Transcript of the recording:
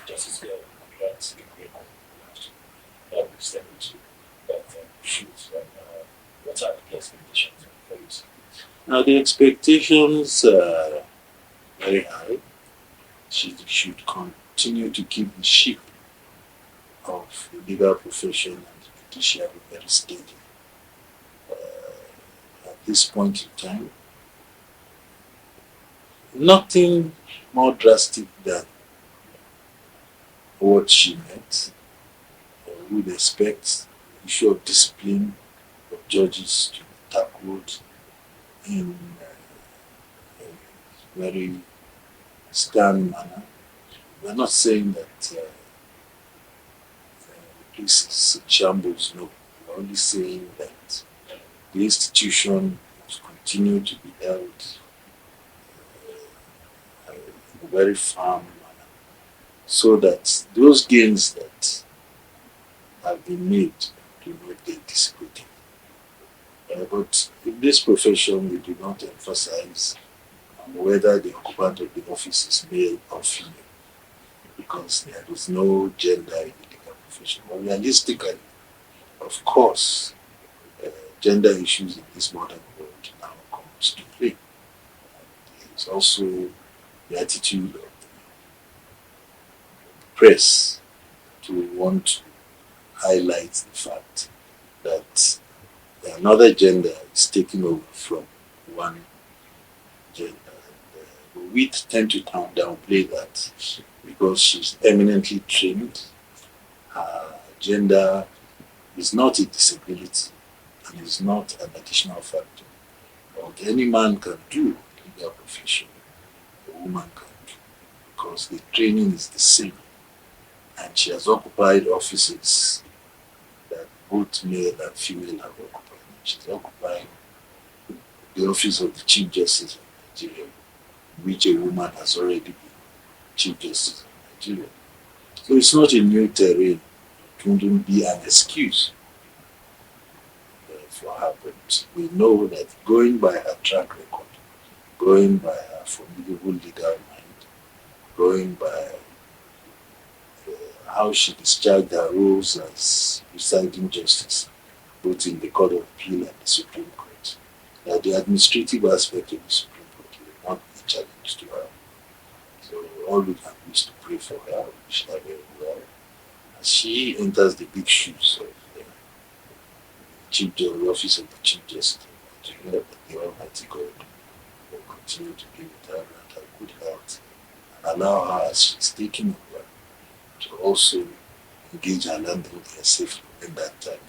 Justice Kudirat Kekere-Ekun that shoot. What are the expectations for you? Now the expectations are very high. She should continue to keep the ship of the legal profession and the judiciary very steady. At this point in time, nothing more drastic than what she meant. We would expect the issue of discipline of judges to be tackled in a very stern manner. We're not saying that the place is shambles, no. We're only saying that the institution must continue to be held in a very firm manner, so that those gains that have been made do not get dissipated. But in this profession, we do not emphasize whether the occupant of the office is male or female, because there is no gender in the legal profession. But realistically, of course, gender issues in this modern world now comes to play. There is also the attitude of the press to want to highlight the fact that another gender is taking over from one gender. And, we tend to downplay that because she's eminently trained. Her gender is not a disability and is not an additional factor. What any man can do in the legal profession, a woman can do, because the training is the same. And she has occupied offices that both male and female have occupied. She's occupying the office of the Chief Justice of Nigeria, which a woman has already been Chief Justice of Nigeria. So it's not a new terrain. It wouldn't be an excuse for her, but we know that going by her track record, going by her formidable legal mind, going by how she discharged her roles as presiding justice, both in the Court of Appeal and the Supreme Court, that the administrative aspect of the Supreme Court will not be a challenge to her. So all we can do is to pray for her, wish her very well, as she enters the big shoes of the office of the Chief Justice of Nigeria, that the Almighty God will continue to be with her and her good health, and allow her, as she's taking over, to also engage her landlord safely in that time.